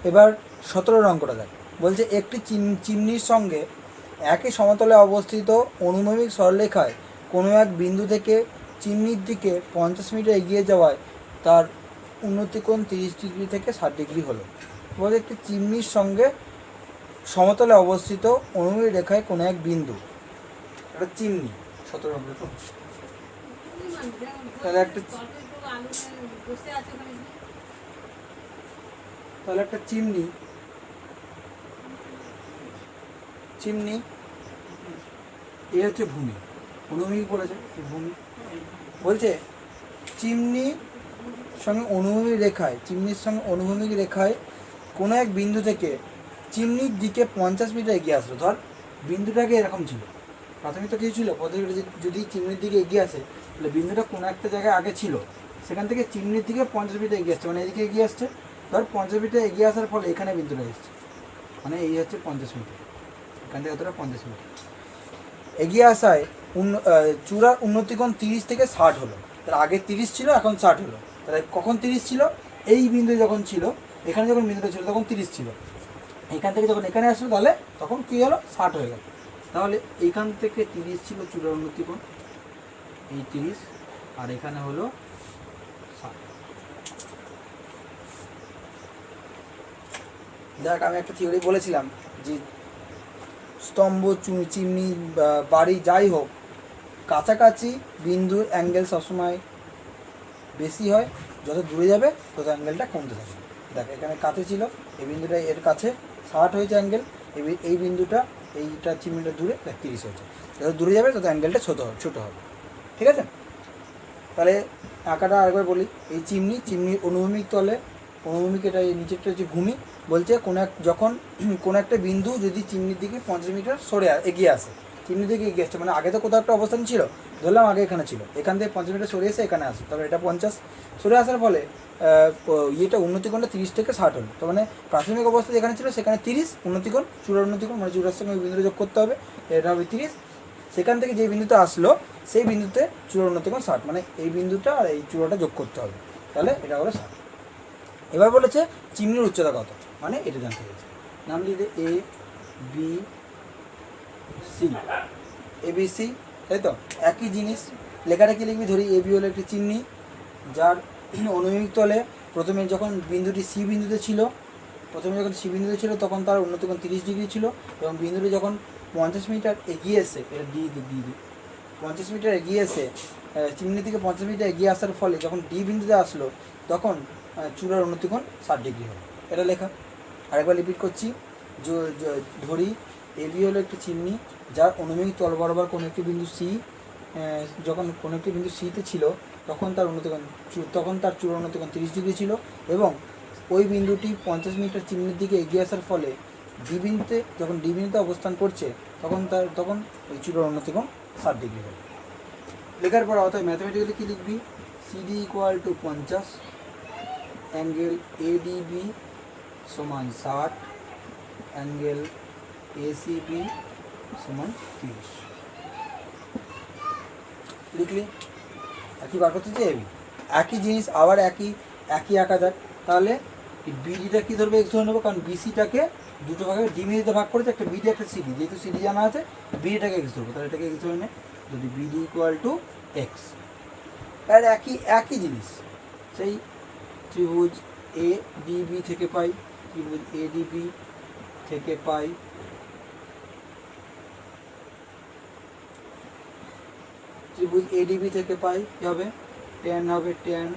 এবার 17 রং করা যাক। বলছে একটি চিমনির সঙ্গে একই সমতলে অবস্থিত অনুভূমিক সরলরেখায় কোনো এক বিন্দু থেকে চিমনির দিকে 50 মিটার এগিয়ে যাওয়ায় তার উন্নতিকোণ 30 ডিগ্রি থেকে 60 ডিগ্রি হলো। বলছে একটি চিমনির সঙ্গে সমতলে অবস্থিত অনুভূমিক রেখায় কোনো এক বিন্দু, একটা চিমনি 17 রং তো, তাহলে একটা চিমনি এ হচ্ছে ভূমি, অনুভূমিক বলেছে ভূমি। বলছে চিমনির সঙ্গে অনুভূমিক রেখায় কোনো এক বিন্দু থেকে চিমনির দিকে 50 মিটার এগিয়ে আসলো। ধর বিন্দুটাকে এরকম ছিল, প্রাথমিক তো কিছু ছিল, পদ্ধতিটা যদি চিমনির দিকে এগিয়ে আসে তাহলে বিন্দুটা কোনো একটা জায়গায় আগে ছিল, সেখান থেকে চিমনির দিকে 50 মিটার এগিয়ে আসছে, মানে এদিকে এগিয়ে আসছে। ধর 50 মিটার এগিয়ে আসার ফলে এখানে বিন্দুটা এসছে, মানে এই হচ্ছে 50 মিটার, এখান থেকে এতটা 50 মিটার এগিয়ে আসায় চূড়ার উন্নতিকোণ 30 থেকে 60 হলো। তাহলে আগে 30 ছিল, এখন 60 হলো। তাহলে কখন 30 ছিল? এই বিন্দু যখন ছিল, এখানে যখন বিন্দুটা ছিল তখন 30 ছিল, এখান থেকে যখন এখানে আসলো তাহলে তখন কী হলো? 60 হয়ে গেল। তাহলে এইখান থেকে 30 ছিল চূড়ার উন্নতিকোণ, এই 30, আর এখানে হলো 60। দেখ আমি একটা থিওরি বলেছিলাম যে স্তম্ভ, চিমনি, বাড়ি যাই হোক, কাছাকাছি বিন্দুর অ্যাঙ্গেল সবসময় বেশি হয়, যত দূরে যাবে তত অ্যাঙ্গেলটা কমতে থাকে। দেখ এখানে কাছে ছিল, এই বিন্দুটা এর কাছে 60 হয়েছে অ্যাঙ্গেল, এই বিন্দুটা এইটা চিমনিটা দূরে 30 হয়েছে। যত দূরে যাবে তত অ্যাঙ্গেলটা ছোটো হবে। ঠিক আছে, তাহলে আঁকাটা আরেকবার বলি। এই চিমনির অনুভূমিক তলে, অনুভূমিক এটা এই নিচেরটা হচ্ছে ভূমি। বলছে যখন কোনো একটা বিন্দু যদি চিমনির দিকে 50 মিটার এগিয়ে আসে, চিমনির দিকে এগিয়ে আসছে মানে আগে তো কোথাও একটা অবস্থান ছিল, ধরলাম আগে এখানে ছিল, এখান থেকে 50 মিটার সরে এসে এখানে আসে, তবে এটা 50 সরে আসার ফলে ইয়েটা উন্নতিকোণটা 30 থেকে 60 হলো। তো মানে প্রাথমিক অবস্থা যেখানে ছিল সেখানে 30 উন্নতিকোণ, চূড়ার উন্নতিকোণ মানে চূড়ার সঙ্গে ওই বিন্দুটা যোগ করতে হবে, এটা হবে 30। সেখান থেকে যে বিন্দুতে আসলো সেই বিন্দুতে চূড়ার উন্নতিকোণ 60, মানে এই বিন্দুটা আর এই চূড়াটা যোগ করতে হবে, তাহলে এটা হলো 60। এবার বলেছে চিমনির উচ্চতা কত, মানে এটা জানতে চাইছে। নাম লিখে এ বি সি, তাই তো? একই জিনিস লেখাটা কি লিখবি? ধরি এ বি হলো একটি চিমনি যার অনুভূমিক তলে প্রথমে যখন বিন্দুটি সি বিন্দুতে ছিল, তখন তার উন্নতিকোণ 30 ডিগ্রি ছিল, এবং বিন্দুটি যখন 50 মিটার এগিয়ে এসে, এটা ডি 50 মিটার এগিয়ে এসে চিমনি থেকে 50 মিটার এগিয়ে আসার ফলে যখন ডি বিন্দুতে আসলো তখন চূড়ার উন্নতিকোণ 60 ডিগ্রি হলো। এটা লেখা আরেকবার রিপিট করছি। ধরি এ বি হলো একটি চিমনি যার অনুভূমিক তল বরাবর কোনো একটি বিন্দু সি, যখন কোনো একটি বিন্দু সিতে ছিল তখন তার চূড়ার উন্নতিকোণ 30 ডিগ্রি ছিল, এবং ওই বিন্দুটি 50 মিটার চিমনির দিকে এগিয়ে আসার ফলে যখন ডি বিন্দুতে অবস্থান করছে তখন ওই চূড়ার উন্নতিকোণ 60 ডিগ্রি হবে। লেখার পর অর্থাৎ ম্যাথমেটিক্যালি কী লিখবি? CD equal to 50, angle ADB সমান 60, অ্যাঙ্গেল এসিবি সমান 30 লিখলি। একই বার করতে চাই, একই জিনিস আবার একই আঁকা যাক। তাহলে বিডিটা কী ধরবে? এক্স ধরে নেবো, কারণ বিসিটাকে দুটো ভাগে ডিমিতে ভাগ করেছে, একটা বিডি একটা সিডি, যেহেতু সিডি জানা আছে বিডিটাকে এক্স ধরবো, তাহলে এটাকে এক্স ধরে নে। যদি বিডি ইকুয়াল টু এক্স, আর একই জিনিস সেই ত্রিভুজ এ ডিবি থেকে পাই, ত্রিভুজ এডিবি থেকে পাই ত্রিভুজ এডিবি থেকে পাই কী হবে? ট্যান হবে, tan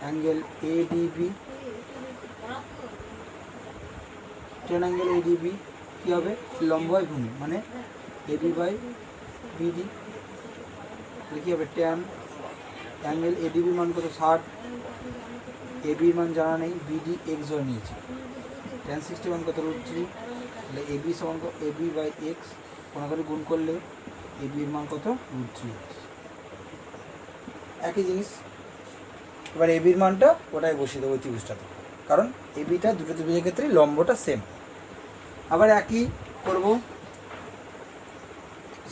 angle ADB, tan angle ADB কী হবে? লম্ব বাই ভূমি, মানে এবি বাই বিডি। কী হবে? ট্যান অ্যাঙ্গেল এডিবির মান কত? 60, এবির মান জানা নেই, বিডি এক্স ধরে নিয়েছি, ট্যান 60 মান কত? √3, তাহলে এবি সমান এবি বাই এক্স, কোনাকারি গুণ করলে এবির মান কত? √3x। একই জিনিস, এবার এবির মানটা ওটাই বসিয়ে দেবো ত্রিভুজটাতে, কারণ এবিটা দুটো ত্রিভুজের ক্ষেত্রে লম্বটা সেম। আবার একই করব,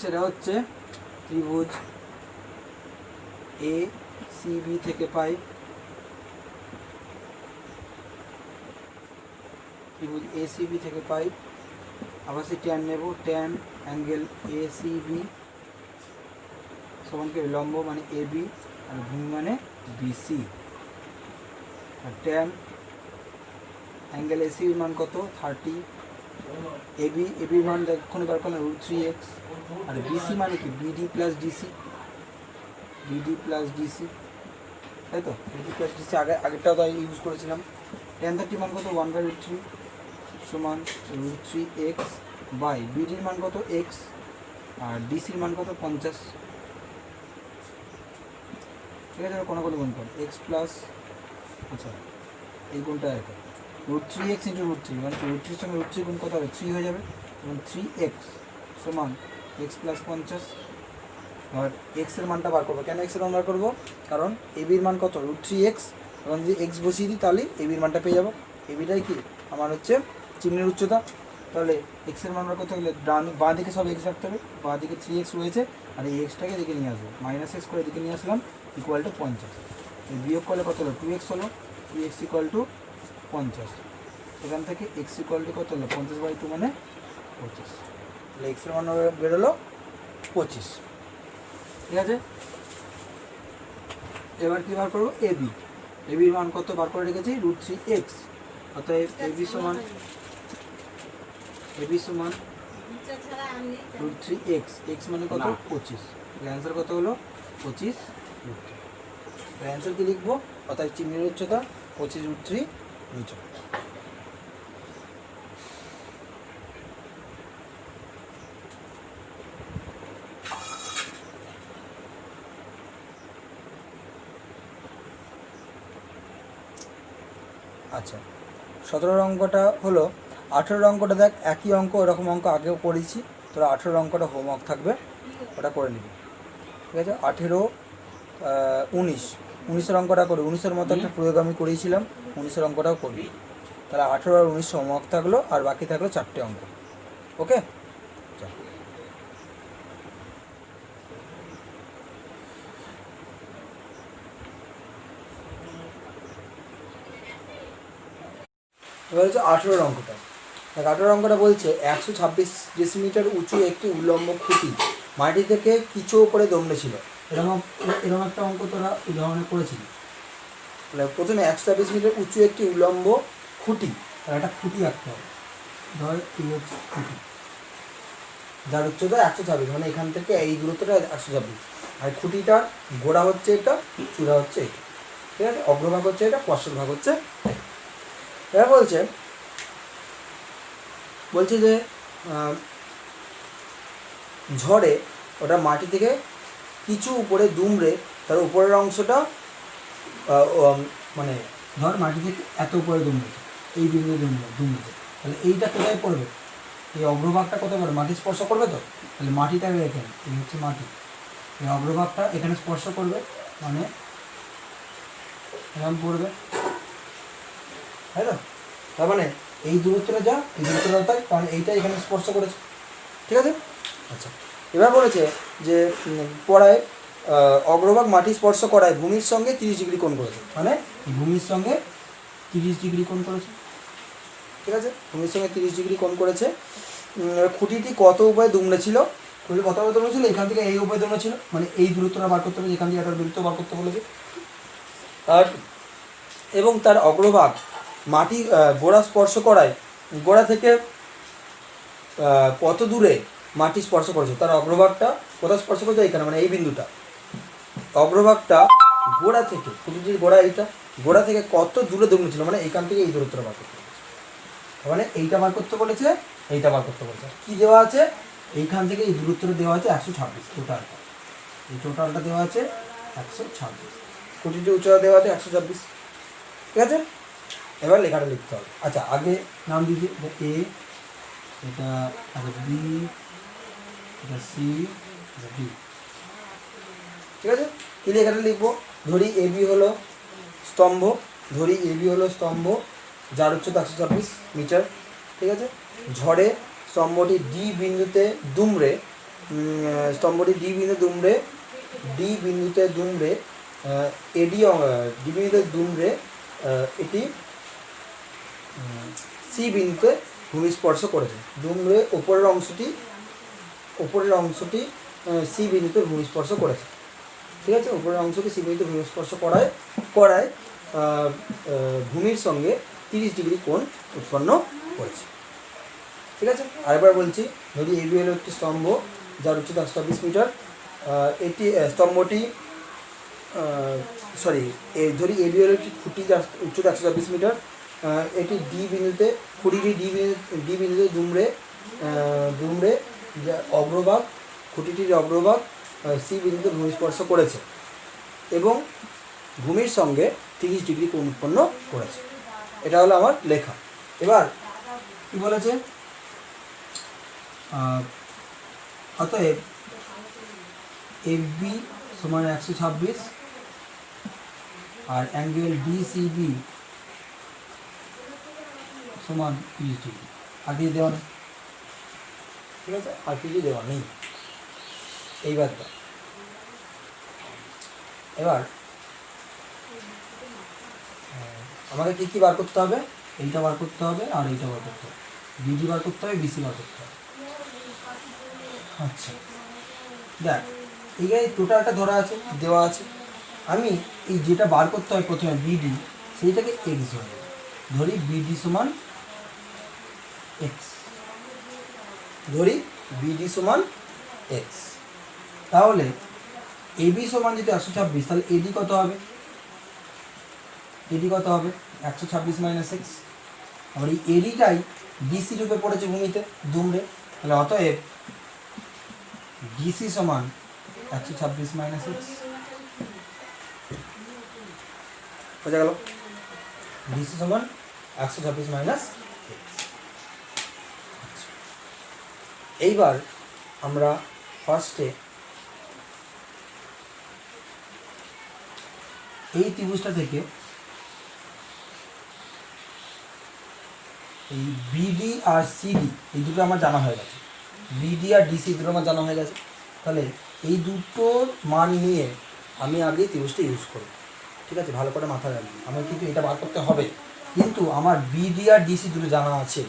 সেটা হচ্ছে ত্রিভুজ এ সিবি থেকে পাই ত্রিভুজ এসিবি থেকে পাই, আবার সে ট্যান নেব, ট্যান অ্যাঙ্গেল এসিবি সমানকে লম্ব মানে এবি আর ভূমি মানে বিসি, আর ট্যান অ্যাঙ্গেল এসিবির মান কত 30, এবির মান এক্ষুনি বার করলাম √3x, আর বিসি মানে কি বিডি প্লাস ডিসি, তাই তো বিডি প্লাস ডিসি আগেরটাও তাই ইউজ করেছিলাম। ট্যান 30 মান কত 1/√3 সমান √3x বাই বিডির মান কত x আর ডিসির মান কত 50, ঠিক আছে, কোনো গুণ কর এক্স প্লাস, আচ্ছা এই গুণটা এটা √3x × √3 মানে √3 সঙ্গে √3 গুণ কত হবে 3 হয়ে যাবে, এবং 3x সমান এক্স প্লাস 50। আর এক্সের মানটা বার করবো, কেন এক্সের মান বার করবো, কারণ এবির মান কত √3x, এবং যদি এক্স বসিয়ে দিই তাহলে এবির মানটা পেয়ে যাবো। এবিটাই কি আমার হচ্ছে চিহ্নের উচ্চতা, তাহলে এক্সের মান বার করতে গেলে বাঁ দিকে সব এক্স রাখতে হবে, বাঁ দিকে 3x রয়েছে আর এই এক্সটাকে এদিকে নিয়ে আসবো, -x করে এদিকে নিয়ে আসলাম ইকুয়াল টু 50, বিয়োগ করলে কত হলো 2x হলো, 2x ইকুয়াল টু 50, এখান থেকে x ইকুয়াল টু কত হলো 50/2 মানে 25, তাহলে এক্সের মান বেরোলো 25, ঠিক আছে। এবার কী বার করবো এবির মান কত বার করে রেখেছি √3x, অতএব এবি সমান √3x, এক্স মানে কত 25, অ্যান্সার কত হলো 25 √3, অ্যান্সার কি লিখবো, অর্থাৎ চিহ্নের উচ্চতা 25√3 মিটার। আচ্ছা 17 অঙ্কটা হলো, 18 অঙ্কটা দেখ একই অঙ্ক, এরকম অঙ্ক আগেও করেছি, তোরা 18 অঙ্কটা হোমওয়ার্ক থাকবে, ওটা করে নিবি, ঠিক আছে। 18, 19 অঙ্কটা করি, 19-এর মতো একটা প্রয়োগ আমি করেছিলাম, 19-এর অঙ্কটাও করবি, তাহলে 18 আর 19 হোমওয়ার্ক থাকলো, আর বাকি থাকলো 4টে অঙ্ক, ওকে। এবার হচ্ছে 18 অঙ্কটা, 18 অঙ্কটা বলছে 126 ডেসিমিটার উঁচু একটি উল্লম্ব খুঁটি মাটি থেকে কিছু উপরে দমড়েছিল, এরকম একটা অঙ্ক তোরা উদাহরণে করেছিলি। তাহলে প্রথমে 126 মিটার উঁচু একটি উল্লম্ব খুঁটি, একটা খুঁটি আঁকতে হবে, ধর এই হচ্ছে খুঁটি যার উচ্চতা 126, মানে এখান থেকে এই দূরত্বটা 126, আর খুঁটিটার গোড়া হচ্ছে এটা, চূড়া হচ্ছে এটা, ঠিক আছে, অগ্রভাগ হচ্ছে এটা, পশ্চাৎভাগ হচ্ছে। এবার বলছে যে ঝড়ে ওটা মাটি থেকে কিছু উপরে দুমড়ে তার উপরের অংশটা মানে ধর মাটি থেকে এত উপরে দুমড়েছে, এই বিন্দু দুমড়েছে, তাহলে এইটা কোথায় পড়বে, এই অগ্রভাগটা কোথায় পড়বে, মাটি স্পর্শ করবে, তো তাহলে মাটিটা এখানে, এই হচ্ছে মাটি, এই অগ্রভাগটা এখানে স্পর্শ করবে, মানে এরকম পড়বে, তাই তো, তার মানে এই দূরত্বটা যা, এই দূরত্বটা তাই, কারণ এইটা এখানে স্পর্শ করেছে, ঠিক আছে। আচ্ছা এবার বলেছে যে পড়ায় অগ্রভাগ মাটি স্পর্শ করায় ভূমির সঙ্গে 30 ডিগ্রি কোণ করেছে, মানে ভূমির সঙ্গে 30 ডিগ্রি কোণ করেছে, ঠিক আছে, ভূমির সঙ্গে 30 ডিগ্রি কোণ করেছে। খুঁটিটি কত উপায়ে দুমড়ে ছিল, খুঁটি কত উপায়ে দুমড়ে ছিল, এখান থেকে এই উপায়ে দুমড়ে ছিল, মানে এই দূরত্বটা বার করতে হবে, এখান থেকে একটা দূরত্ব বার করতে বলেছে, আর এবং তার অগ্রভাগ মাটি গোড়া স্পর্শ করায় গোড়া থেকে কত দূরে মাটি স্পর্শ করেছে, তার অগ্রভাগটা কোথায় স্পর্শ করেছে, এখানে, মানে এই বিন্দুটা, অগ্রভাগটা গোড়া থেকে, খুঁটিটির গোড়া এইটা, গোড়া থেকে কত দূরে দুমড়েছিল, মানে এখান থেকে এই দূরত্বটা বার করতে বলেছে, মানে এইটা বার করতে বলেছে, এইটা বার করতে বলেছে, কি দেওয়া আছে, এইখান থেকে এই দূরত্বটা দেওয়া আছে 126, টোটালটা, এই টোটালটা দেওয়া আছে 126, খুঁটিটির উচ্চতা দেওয়া আছে 126, ঠিক আছে। এবার লেখাটা লিখতে হবে। আচ্ছা আগে নাম দিদি, এ, এটা বি, এটা সি, এটা ডি, ঠিক আছে। কি লেখাটা লিখবো, ধরি এবি হলো স্তম্ভ, যার উচ্চতা 126 মিটার, ঠিক আছে। ঝড়ে স্তম্ভটি ডি বিন্দুতে দুমড়ে এটি সি বিন্দুতে ভূমি স্পর্শ করেছে। ডুমরে ওপরের অংশটি সি বিন্দুতে ভূমি স্পর্শ করেছে। ঠিক আছে, উপরের অংশটি সি বিন্দুতে ভূমি স্পর্শ করায় ভূমির সঙ্গে 30 ডিগ্রি কোণ উৎপন্ন করেছে। ঠিক আছে, আরেকবার বলছি, যদি এবি হলো একটি স্তম্ভ যার উচ্চতা 124 মিটার, এটি স্তম্ভটি ধরি এবি হলো একটি খুঁটি যার উচ্চতা 124 মিটার, এটি ডি বিন্দুতে খুঁটিটি ডি বিন্দুতে দুমড়ে অগ্রভাগ খুঁটিটির অগ্রভাগ সি বিন্দুতে ভূমি স্পর্শ করেছে এবং ভূমির সঙ্গে 30 ডিগ্রি কোণ উৎপন্ন করেছে। এটা হলো আমার লেখা। এবার কি বলেছে, অতএব এফবি সমান 126 আর অ্যাঙ্গেল ডিসিবি সমান 30 ডিগ্রি। আর কিছু দেওয়া নেই, ঠিক আছে, আর কিছু দেওয়া নেই। এবার আমাকে কী কী বার করতে হবে, এইটা বার করতে হবে আর এইটা বার করতে হবে, বিডি বার করতে হবে, বিসি বার করতে হবে। আচ্ছা দেখ, এইখানে টোটালটা ধরা আছে, দেওয়া আছে। আমি এই যেটা বার করতে হয় প্রথমে বিডি, সেইটাকে এক্স ধরি, বিডি সমান এক্স, তাহলে এবি সমান যদি 126, তাহলে এডি কত হবে, 126 মাইনাস এক্স। আবার এই এডিটাই ডিসি রূপে পড়েছে ভূমিতে দুমড়ে, তাহলে অতএব ডিসি সমান 126 মাইনাস এক্স। বোঝা গেল, ডিসি সমান 126 মাইনাস এক্স। এইবার আমরা ফার্স্টে এই ত্রিভুজটা থেকে এই বিডি আর সিডি এই দুটো আমার জানা হয়ে গেছে, বিডি আর ডিসি দুটো আমার জানা হয়ে গেছে। তাহলে এই দুটোর মান নিয়ে আমি আগে ত্রিভুজটা ইউজ করব। ঠিক আছে, ভালো করে মাথায় রাখবি, আমার কিন্তু এটা বার করতে হবে, কিন্তু আমার বিডি আর ডিসি দুটো জানা আছে,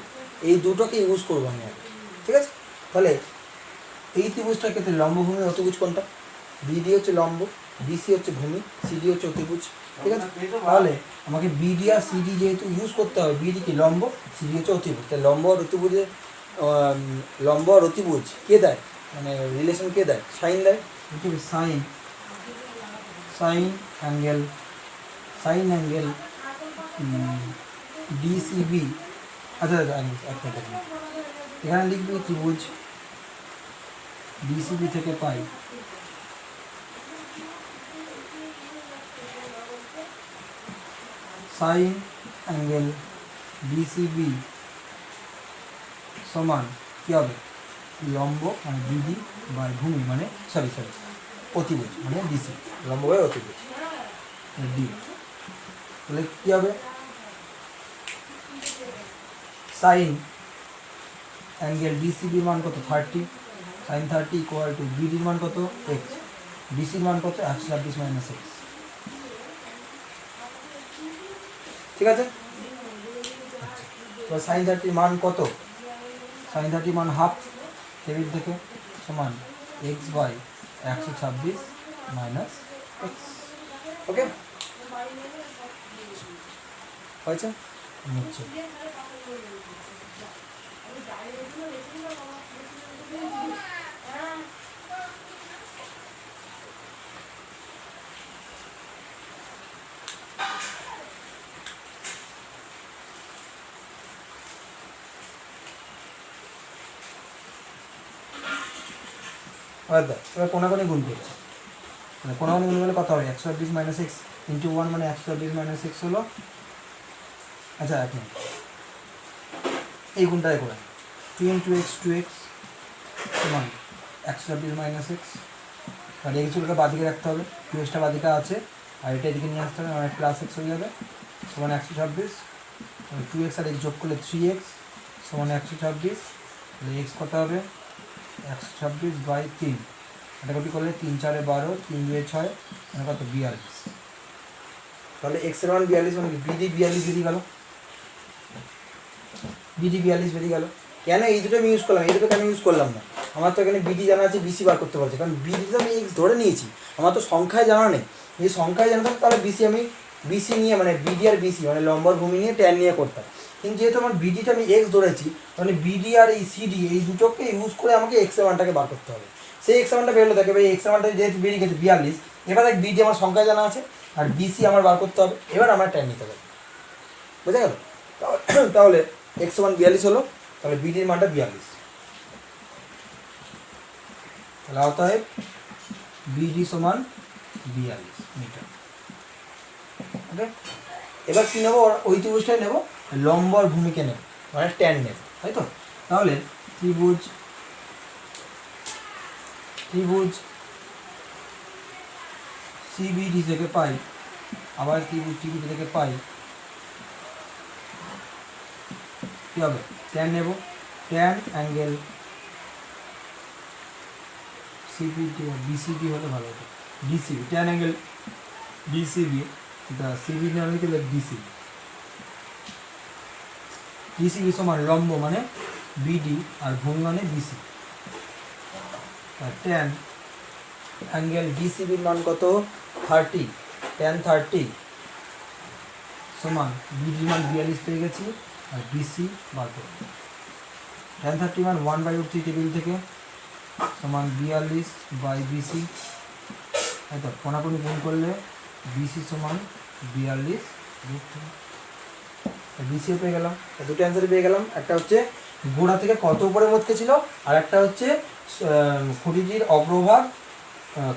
এই দুটোকে ইউজ করবো আমি আগে। ঠিক আছে, তাহলে এই ত্রিভুজটার ক্ষেত্রে লম্বভূমি অতিভুজ কোনটা, বিডি হচ্ছে লম্ব, ডিসি হচ্ছে ভূমি, সিডি হচ্ছে অতিভুজ। ঠিক আছে, তাহলে আমাকে বিডি আর সিডি যেহেতু ইউজ করতে হবে, বিডি কি লম্ব, সিডি হচ্ছে অতিভুজ, তাহলে লম্ব আর অতিভুজ কে দেয়, মানে রিলেশন কে দেয়, সাইন দেয়। Sign angle DCB. আচ্ছা এখানে লিখবি ত্রিভুজ ডিসিবি থেকে পাই সাইন অ্যাঙ্গেল ডিসিবি সমান কী হবে, লম্ব মানে বিডি বাই ভূমি মানে অতিভুজ মানে ডিসি, লম্ব বাই অতিভুজ ডি। তাহলে কী হবে, সাইন অ্যাঙ্গেল ডিসিবির মান কত 30, সাইন 30 ইকুয়াল টু বিডির মান কত এক্স, ডিসির মান কত 126 মাইনাস এক্স। ঠিক আছে, তো সাইন 30 মান কত, সাইন 30 মান হাফ টেবিল থেকে সমান এক্স বাই 126 মাইনাস এক্স। ওকে হয়েছে, নিচ্ছে এবার কোনাকোনি গুণ করছে, মানে কোনাকোনি গুণ করলে কত হবে, 126 মাইনাস এক্স ইন্টু 1 মানে 126 মাইনাস এক্স হলো। আচ্ছা এক মিনিট, এই গুণটাই করে 2 ইন্টু এক্স 2x সমান 126 মাইনাস এক্স, আর এক্সগুলোকে বাদিকে রাখতে হবে, 2xটা বাদিকে আছে আর এটা এদিকে নিয়ে আসতে হবে, মানে প্লাস এক্স হয়ে যাবে সমান 126, 2x আর এক্স যোগ করলে 3x সমান 126, তাহলে এক্স কত হবে 126 বাই 3, এটা কপি করলে 3 4 12, 3 2 6 মানে কত 42। তাহলে এক্সের মান 42 মানে বিডি 42 বেরিয়ে গেল। বিডি 42 বেরিয়ে গেল। কেন এই দুটো আমি ইউজ করলাম, এই দুটো কেন ইউজ করলাম না? আমার তো এখানে বিডি জানা আছে, বিসি বার করতে পারছি, কারণ বিডি তো আমি এক্স ধরে নিয়েছি, আমার তো সংখ্যায় জানা নেই। যদি সংখ্যায় জানতাম তাহলে বিসি আমি বিসি নিয়ে মানে বিডি আর বিসি মানে লম্বর ভূমি নিয়ে ট্যান নিয়ে করতাম। কিন্তু যেহেতু আমার বিডিটা আমি এক্স ধরেছি, মানে বিডি আর এই সিডি এই দুটোকে ইউজ করে আমাকে এক্স এর মানটাকে বার করতে হবে। সেই এক্স এর মানটা বেরোলো, দেখে ভাই এক্স এর মানটা যেহেতু বেরিয়ে গেছে 42, এবার দেখ বিডি আমার সংখ্যায় জানা আছে আর বিসি আমার বার করতে হবে, এবার আমার ট্যান নিতে হবে। বুঝা গেল? তাহলে এক্স সমান 42 হলো, তাহলে বিডির মানটা 42। তাহলে অতএব বিডি সমান 42 মিটার। ওকে, এবার কী নেবো? ওই ত্রিভুজটাই নেবো, লম্বর ভূমিকে নেব, মানে ট্যান নেব, তাই তো? তাহলে ত্রিভুজ সিবিডি থেকে পাই, আবার ত্রিভুজ টিবিডি থেকে পাই, কী হবে? ট্যান নেব, ট্যান অ্যাঙ্গেল সিবিডি বিসিবি হলে ভালো হতো, ডিসিবি, ট্যান অ্যাঙ্গেল ডিসিবি, এটা সিবিডি আমি কি ডিসিবি, ডিসিবি সমান লম্ব মানে বিডি আর ভূমি মানে বিসি, আর ট্যান অ্যাঙ্গেল ডিসিবির মান কত? 30, ট্যান 30 সমান বিডির মান 42 পেয়ে গেছি, আর বিসি বার করব। ট্যান 30 মান 1/3 টেবিল থেকে সমান 42 বাই বিসি, তাই তো? কোনাকুনি গুণ করলে বিসি সমান 42 বিসিও পেয়ে গেলাম, দুটো অ্যান্সার পেয়ে গেলাম। একটা হচ্ছে গোড়া থেকে কত উপরে মতকে ছিল, আর একটা হচ্ছে খুঁটিটির অগ্রভাগ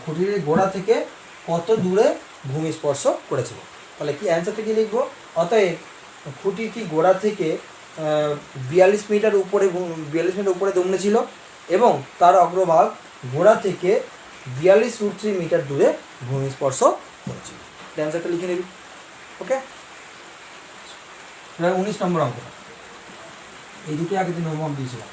খুঁটিটির গোড়া থেকে কত দূরে ভূমি স্পর্শ করেছিল। তাহলে কি অ্যান্সারটা কি লিখবো? অতএব খুঁটিটি গোড়া থেকে 42 মিটার উপরে 42 মিটার উপরে দমনে ছিল এবং তার অগ্রভাগ গোড়া থেকে 42√3 মিটার দূরে ভূমি স্পর্শ করেছিল। অ্যান্সারটা লিখে নিবি। ওকে, এবার 19 নম্বর অঙ্কটা, এই দুটো আগের দিন হোমওয়ার্ক দিয়েছিলাম।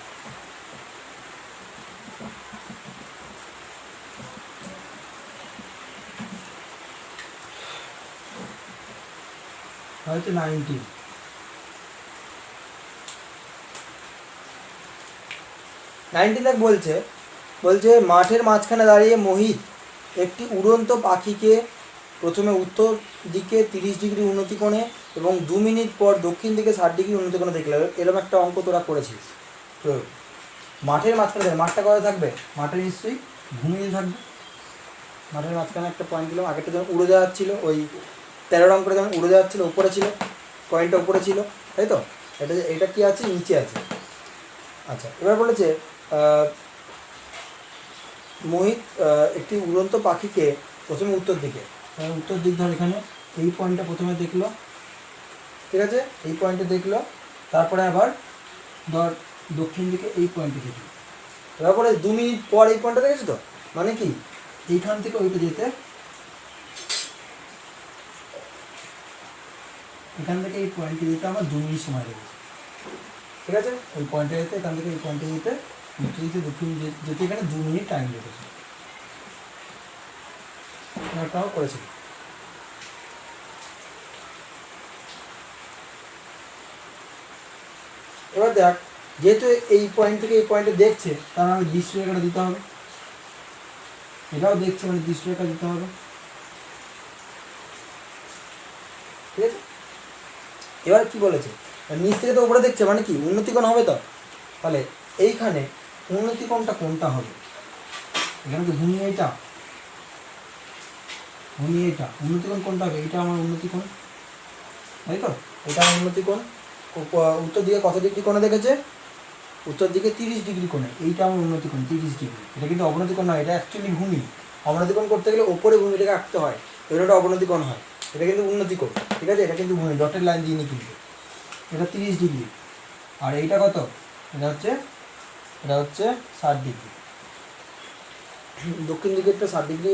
হয়তো 19 বলছে মাঠের মাঝখানে দাঁড়িয়ে মোহিত একটি উড়ন্ত পাখিকে প্রথমে উত্তর দিকে 30 ডিগ্রি উন্নতি কোণে এবং 2 মিনিট পর দক্ষিণ দিকে 60 ডিগ্রি উন্নতি কোণে দেখলে। এরকম একটা অঙ্ক তোরা করেছিস। তো মাঠের মাঝখানে, মাঠটা কোথায় থাকবে? মাঠে নিশ্চয়ই ভূমি থাকবে। মাঠের মাঝখানে একটা পয়েন্ট দিলাম, আগেরটা যেমন উড়ে যাচ্ছিলো, ওই 13 রং করে যেমন উড়ে যাচ্ছিলো, উপরে ছিল পয়েন্টটা, উপরে ছিল, তাই তো? এটা কি আছে? নিচে আছে। আচ্ছা, এবার বলেছে মোহিত একটি উড়ন্ত পাখিকে প্রথমে উত্তর দিক ধর, এখানে এই পয়েন্টটা প্রথমে দেখলো, ঠিক আছে? এই পয়েন্টে দেখলো, তারপরে আবার ধর দক্ষিণ দিকে এই পয়েন্টে দেখলো, তারপরে 2 মিনিট পর এই পয়েন্টটা দেখেছো তো? মানে কি এইখান থেকে ওইটা যেতে, এখান থেকে এই পয়েন্টে যেতে আমার 2 মিনিট সময় লেগেছে, ঠিক আছে? ওই পয়েন্টে যেতে, এখান থেকে এই পয়েন্টে যেতে, উত্তর দিকে দক্ষিণ যেতে এখানে 2 মিনিট টাইম লেগেছে। এটাও করেছিল। এবার দেখ, যেহেতু এই পয়েন্ট থেকে এই পয়েন্টে দেখছে, তার মানে দৃশ্যরেখাটা দিতে হবে। এটাও দেখছে মানে দৃশ্যরেখা দিতে হবে, ঠিক আছে? এবার কি বলেছে? নিচ থেকে তো উপরে দেখছে, মানে কি উন্নতিকোণ হবে তো? তাহলে এইখানে উন্নতিকোণটা কোনটা হবে? এখানে তো ভূমি এইটা, উন্নতিকোণ কোনটা হবে? এইটা আমার উন্নতিকোণ, তাই তো? এটা আমার উন্নতিকোণ। উত্তর দিকে কত ডিগ্রি কোণে দেখেছে? উত্তর দিকে 30 ডিগ্রি কোণে। এইটা আমার উন্নতিকোণ 30 ডিগ্রি। এটা কিন্তু অবনতিকোণ নয়, এটা অ্যাকচুয়ালি ভূমি। অবনতিকোণ করতে গেলে ওপরে ভূমিটাকে আঁকতে হয়, এবার এটা অবনতিকোণ হয়। এটা কিন্তু উন্নতিকোণ, ঠিক আছে? এটা কিন্তু ভূমি, ডটের লাইন দিয়ে নি কিন্তু। এটা 30 ডিগ্রি, আর এইটা কত? এটা হচ্ছে 60 ডিগ্রি। দক্ষিণ দিকেরটা 60 ডিগ্রি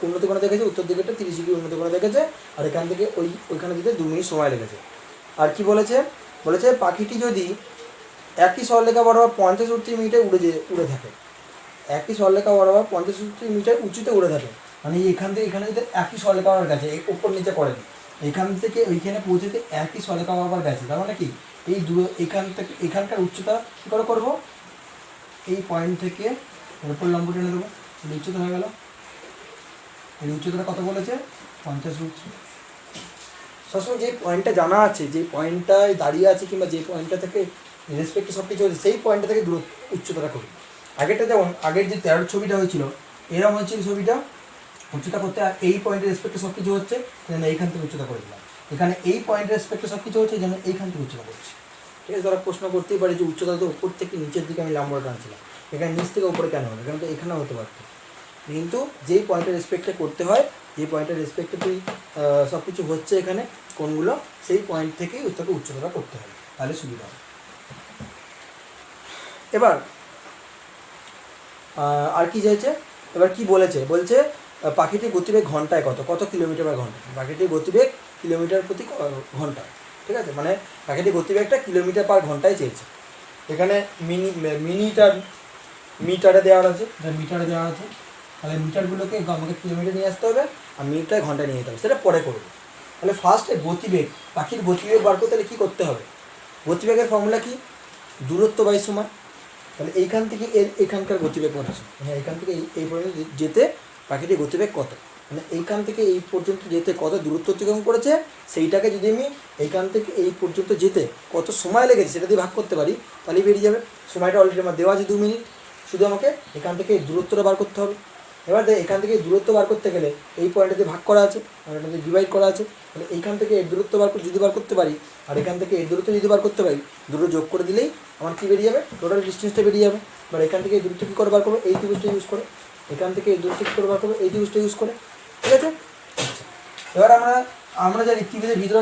উন্নতিকোণে দেখেছে, উত্তর দিকেরটা 30 ডিগ্রি উন্নতিকোণে দেখেছে, আর এখান থেকে ওইখানে যেতে 2 মিনিট সময় লেগেছে। আর কি বলেছে? পাখিটি যদি একই সরলরেখা বরাবর 50 মিটার উড়ে থাকে, একই সরলরেখা বরাবর 50 মিটার উঁচুতে উড়ে থাকে, মানে এখান থেকে এখানে যেতে একই সরলরেখা বরাবর গেছে, উপর নিচে করেনি, এখান থেকে ওইখানে পৌঁছতে একই সরলরেখা বরাবর গেছে, তার মানে কি এই এখান থেকে এখানকার উচ্চতা কী করে করবো, এই পয়েন্ট থেকে এর উপর লম্ব টেনে দেবো, এই উচ্চতা হয়ে গেল। এই উচ্চতাটা কত বলেছে, 50√3। সবসময় যে পয়েন্টটা জানা আছে, যে পয়েন্টটায় দাঁড়িয়ে আছে কিংবা যে পয়েন্টটা থেকে রেসপেক্টে সব কিছু হচ্ছে, সেই পয়েন্টটা থেকে উচ্চতাটা করি। আগেরটা যেমন আগের যে 13 ছবিটা হয়েছিল এরকম হয়েছিল ছবিটা, উচ্চতা করতে এই পয়েন্টের রেসপেক্টে সব কিছু হচ্ছে, যেন এইখান থেকে উচ্চতা করে দিলাম। এখানে এই পয়েন্টের রেসপেক্টে সব কিছু হচ্ছে, যেন এইখান থেকে উচ্চতা করছি। ঠিক আছে, তারা প্রশ্ন করতেই পারে যে উচ্চতা তো উপর থেকে নিচের দিকে আমি লম্বটা টানছিলাম, এখানে নিচ থেকে উপরে কেন হলো, এখানে তো এখানেও হতে পারতো। কিন্তু যেই পয়েন্টের রেসপেক্টে করতে হয়, যে পয়েন্টের রেসপেক্টে তুই সব কিছু হচ্ছে এখানে কোনগুলো, সেই পয়েন্ট থেকেই তোকে উচ্চতাটা করতে হবে, তাহলে সুবিধা হবে। এবার আর কি চাইছে, এবার কি বলেছে, বলছে পাখিটির গতিবেগ ঘন্টায় কত, কত কিলোমিটার বাই ঘন্টা। পাখিটির গতিবেগ কিলোমিটার প্রতি ঘন্টা, ঠিক আছে, মানে পাখিটির গতিবেগটা কিলোমিটার পার ঘন্টায় চেয়েছে। এখানে মিটারে দেওয়া আছে, মিটারে দেওয়া আছে, তাহলে মিটারগুলোকে আমাকে কিলোমিটার নিয়ে আসতে হবে, আর মিনিটটায় ঘন্টায় নিয়ে যেতে হবে, সেটা পরে করবো। তাহলে ফার্স্টে গতিবেগ, পাখির গতিবেগ বার করতে হলে কী করতে হবে, গতিবেগের ফর্মুলা কি, দূরত্ব বাই সময়। তাহলে এইখান থেকে এখানকার গতিবেগ কত আছে, মানে এইখান থেকে এই পর্যন্ত যেতে পাখিটির গতিবেগ কত, মানে এইখান থেকে এই পর্যন্ত যেতে কত দূরত্ব অতিক্রম করেছে, সেইটাকে যদি আমি এইখান থেকে এই পর্যন্ত যেতে কত সময় লেগেছে সেটা দিয়ে ভাগ করতে পারি, তাহলেই বেরিয়ে যাবে। সময়টা অলরেডি আমার দেওয়া আছে 2 মিনিট, শুধু আমাকে এখান থেকে এই দূরত্বটা বার করতে হবে। এবার এখান থেকে দূরত্ব বার করতে গেলে এই পয়েন্টটাতে ভাগ করা আছে, আর এটাতে ডিভাইড করা আছে, তাহলে এইখান থেকে এর দূরত্ব যদি বার করতে পারি, আর এখান থেকে এর দূরত্ব যদি বার করতে পারি, দুটো যোগ করে দিলেই আমার কী বেরিয়ে যাবে, টোটাল ডিস্টেন্সটা বেরিয়ে যাবে। এবার এখান থেকে এই দূরত্ব কী করে বার করবো, এই ত্রিভুজটা ইউজ করে, এখান থেকে এই দূরত্ব কী করে বার করবো, এই ত্রিভুজটা ইউজ করে, ঠিক আছে। আচ্ছা, এবার আমরা জানি ত্রিভুজের ভিতরে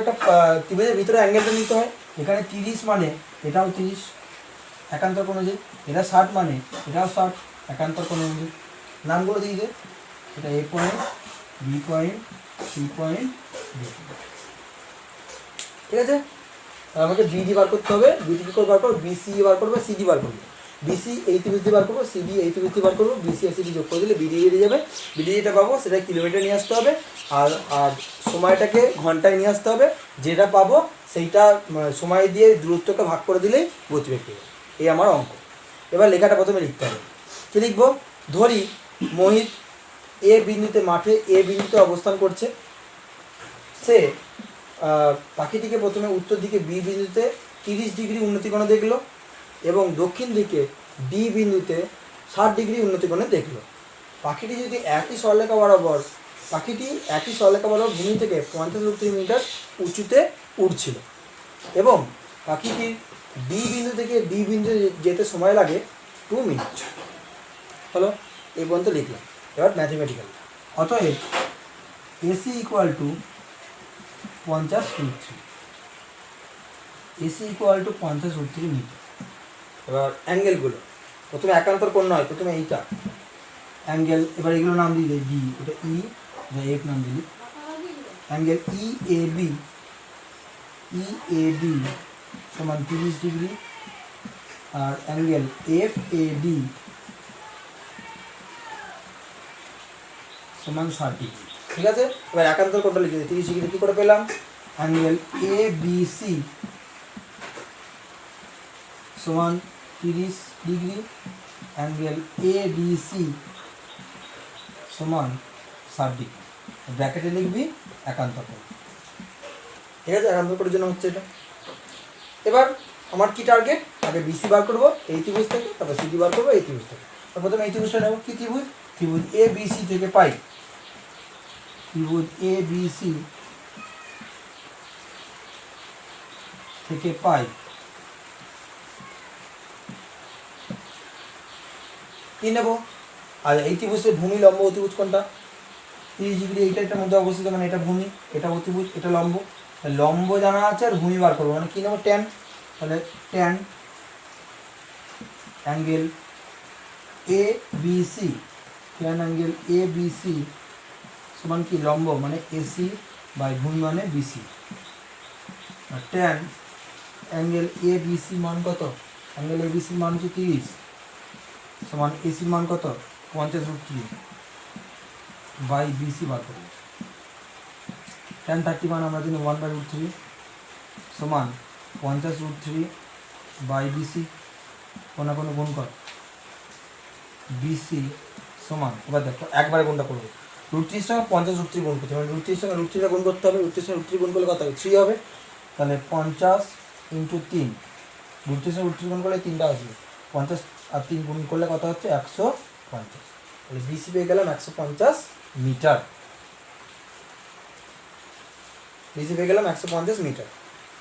ত্রিভুজের ভিতরে অ্যাঙ্গেলটা নিতে হয়। এখানে 30 মানে এটাও 30 একান্তর কোণ অনুযায়ী, এটা 60 মানে এটাও 60 একান্তর কোণ অনুযায়ী। নামগুলো দিয়ে দে, এটা A point, B point, C point, D point, ঠিক আছে। আমাকে বিডি বার করতে হবে, বিডি কী করে বার করবো, বিসি বার করবো, সিডি বার করবো, বিসি এই ত্রিভুজ দিয়ে বার করবো, সিডি এই ত্রিভুজ দিয়ে বার করবো, বিসি আর সিডি যোগ করে দিলে বিডি বেরিয়ে যাবে। বিডি যেটা পাবো সেটা কিলোমিটার নিয়ে আসতে হবে, আর আর সময়টাকে ঘন্টায় নিয়ে আসতে হবে, যেটা পাবো সেইটা সময় দিয়ে দূরত্বকে ভাগ করে দিলেই গতিবেগ পেয়ে যাবে। এই আমার অঙ্ক। এবার লেখাটা প্রথমে লিখতে হবে, কী লিখবো, ধরি মোহিত এ বিন্দুতে মাঠে এ বিন্দুতে অবস্থান করছে, সে পাখিটিকে প্রথমে উত্তর দিকে বি বিন্দুতে 30 ডিগ্রি উন্নতিকোণে দেখলো এবং দক্ষিণ দিকে ডি বিন্দুতে 60 ডিগ্রি উন্নতিকোণে দেখলো। পাখিটি একই সরলরেখা বরাবর ভূমি থেকে 50 মিটার উঁচুতে উঠছিল এবং পাখিটির বি বিন্দু থেকে ডি বিন্দু যেতে সময় লাগে 2 মিনিট। হলো, এই পর্যন্ত লিখলাম। এবার ম্যাথমেটিক্যাল, অতএব AC equal to 50√3, AC equal to 50√3 metre. এবার অ্যাঙ্গেলগুলো প্রথমে একান্তর কোণ নয়, প্রথমে এইটা অ্যাঙ্গেল, এবার এগুলো নাম দিয়ে দেয়, বি এটা ই, এটা এফ নাম দিলি, অ্যাঙ্গেল ই এ বি সমান 30 ডিগ্রি, আর অ্যাঙ্গেল এফ এ ডি সমান 60 ডিগ্রি, ঠিক আছে। এবার একান্তর কোণটা লিখে দিই, 30 ডিগ্রি কী করে পেলাম, অ্যাঙ্গেল এ বি সি সমান 30 degree, angle A D C সমান 60 ডিগ্রি, ব্র্যাকেটে লিখবি একান্তর কোণ, ঠিক আছে। একান্তর কোণের জন্য হচ্ছে এটা। এবার আমার কি টার্গেট, আগে বিসি বার করবো এই ত্রিভুজ থেকে, তারপর সিডি বার করবো এই ত্রিভুজ থেকে। প্রথমে এই ত্রিভুজটা নেব, কি ত্রিভুজ, ত্রিভুজ এ বি সি থেকে পাই, ত্রিভুজ এ বি সি থেকে পাই কি নেব, আর এই ত্রিভুজের ভূমি লম্ব অতিভুজ কোনটা, 30 ডিগ্রি, এইটার মধ্যে অবস্থিত, মানে এটা ভূমি, এটা অতিভুজ, এটা লম্ব। লম্ব জানা আছে আর ভূমি বার করবো, মানে কী নেবো, ট্যান। তাহলে tan angle A B C, tan angle A B C সমান কি, লম্ব মানে এসি বাই ভূমি মানে বিসি। আর tan angle A B C মান কত, অ্যাঙ্গেল এ বি সি মান হচ্ছে 30 সমান এসি মান কত, 50√3 বাই বিসি বার করব। ট্যান 30 মান আমরা জানি 1/√3 সমান 50√3/BC, কোনো কোনো গুণ কর, BC সমান, এবার দেখো একবারে গুণটা করবো, √3 সঙ্গে 50√3 গুণ করতে হবে, √3 সঙ্গে √3টা গুণ করতে হবে, √3 সঙ্গে √3 গুণ করলে কত হবে 3 হবে, তাহলে 50 × 3, √3 সঙ্গে √3 গুণ করলে 3টা আসবে, 50 আর 3 গুণ করলে কত হচ্ছে 150, তাহলে বিসি পেয়ে গেলাম 150 মিটার, বিসি পেয়ে গেলাম 150 মিটার।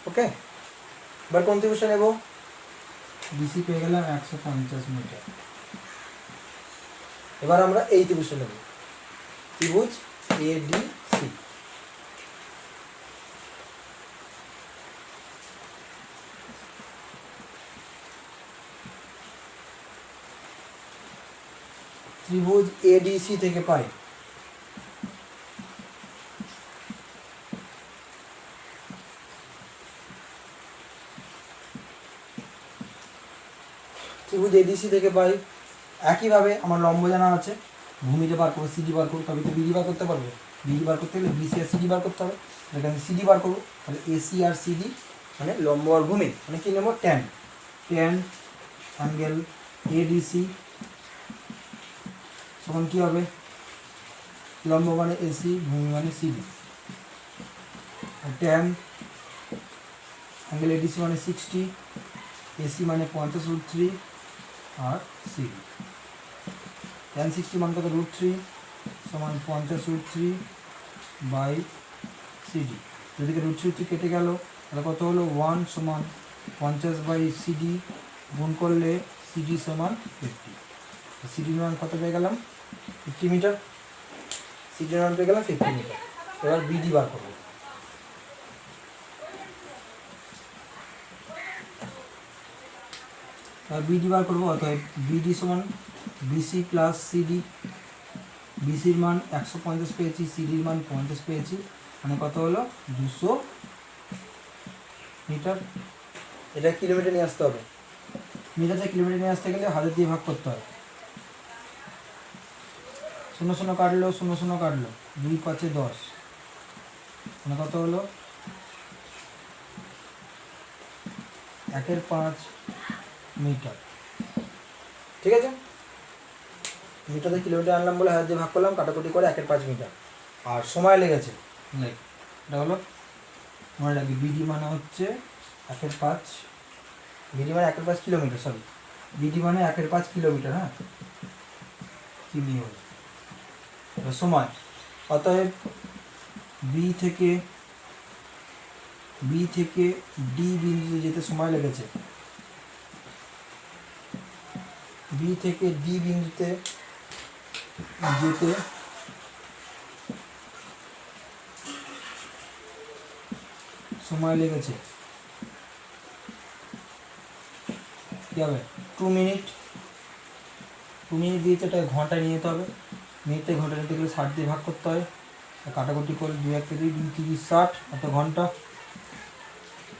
ওকে, এবার কোন ত্রিভুজটা নেব, বিসি পেয়ে গেলাম 150 মিটার। এবার আমরা এই ত্রিভুজটা নেব, ত্রিভুজ এডিসি। ত্রিভুজ এডিসি থেকে পাই ত্রিভুজ এডিসি থেকে পাই একইভাবে আমার লম্ব জানা আছে, ভূমিতে বার করবো, সিডি বার করবো, তবে তো বিডি বার করতে পারবো, বিডি বার করতে গেলে বিসি আর সিডি বার করতে হবে, এখানে সিডি বার করবো, তাহলে এসি আর সিডি মানে লম্ব আর ভূমি, মানে কি নেবো ট্যান, ট্যান অ্যাঙ্গেল এডিসি তখন কী হবে, লম্ব মানে এসি, ভূমি মানে সিডি, ট্যান অ্যাঙ্গেল এডিসি মানে 60, এসি মানে 50√3 আর সিডি, ট্যান 60 মান কত √3 সমান 50√3/সিডি, যেদিকে √3 কেটে গেল তাহলে কত হলো 1 সমান 50/সিডি, গুণ করলে সিডি সমান 50, সিডির মান কত পেয়ে গেলাম 50 মিটার, সিডির মান পেয়ে গেলাম 50 মিটার। এবার বিডি বার করবো, বিডি বার করবো, অর্থাৎ বিডি সমান বিসি প্লাস সিডি, বিসির মান 150 পেয়েছি, সিডির মান 50 পেয়েছি, মানে কত হলো 200 মিটার। এটা কিলোমিটার নিয়ে আসতে হবে, মিটার থেকে কিলোমিটার নিয়ে আসতে গেলে 1000 দিয়ে ভাগ করতে হয়, 0 কাটলো 0 কাটলো, 2 × 5 = 10, মানে কত হলো 1/5 মিটার। ঠিক আছে, মিটারে কিলোমিটার আনলাম বলে 1000 দিয়ে ভাগ করলাম, কাটাকুটি করে 1/5 মিটার, আর সময় লেগেছে এটা হলো, মনে রাখবি বিডি মানে হচ্ছে 1/5, বিডি মানে 1/5 কিলোমিটার, সরি বিডি মানে 1/5 কিলোমিটার, হ্যাঁ কিমি হলো সময়, অতএব বি থেকে ডি বিন্দুতে যেতে সময় লেগেছে, বি থেকে ডি বিন্দুতে যেতে সময় লেগেছে কী হবে 2 মিনিট, 2 মিনিট দিয়েছে, এটা ঘন্টায় নিয়ে যেতে হবে, মিনিটে ঘন্টা নিতে গেলে 60 দিয়ে ভাগ করতে হয়, কাটাকুটি করে 2 1 2 2 30 60, এত ঘন্টা,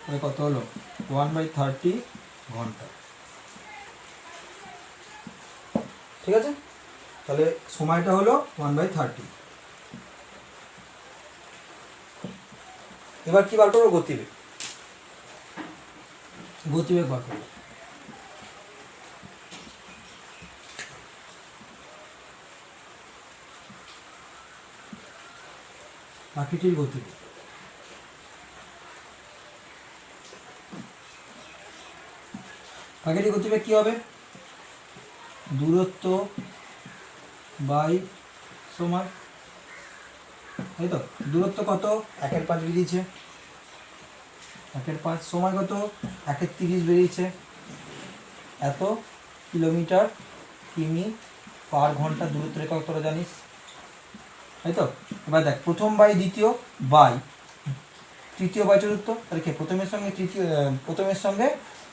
তাহলে কত হলো 1/30 ঘন্টা। ঠিক আছে, তাহলে সময়টা হলো 1/30। এবার কি বার করবো, গতিবেগ, গতিবেগ বার করবো, পাখিটির গতিবেগ, পাখিটির গতিবেগ কী হবে, দূরত্ব বাই সময়, তাই তো, দূরত্ব কত 1/5 বেরিয়েছে, 1/5, সময় কত 1/30 বেরিয়েছে, এত কিলোমিটার কিমি পার ঘন্টা, দূরত্ব রেখা তোরা জানিস, তাই তো। এবার দেখ প্রথম বাই দ্বিতীয় বাই তৃতীয় বাই চতুর্থ, তাহলে কি প্রথমের সঙ্গে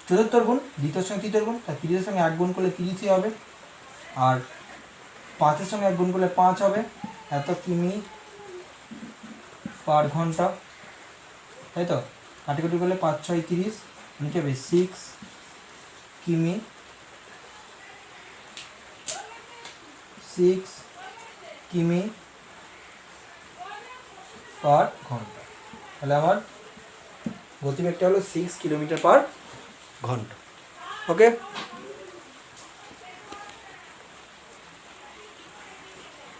চতুর্থর গুণ, দ্বিতীয় সঙ্গে তৃতীয় গুণ, তার 30-এর সঙ্গে 1 গুণ করলে 30ই হবে, আর 5-এর সঙ্গে 1 গুণ করলে 5 হবে, এত কিমি পার ঘন্টা, তাই তো, কাটাকুটি করলে 5 6 30, মানে কি হবে 6 কিমি, 6 কিমি পার ঘন্টা, তাহলে আমার গতিবেগটা হলো 6 কিলোমিটার পার ঘন্টা। ওকে।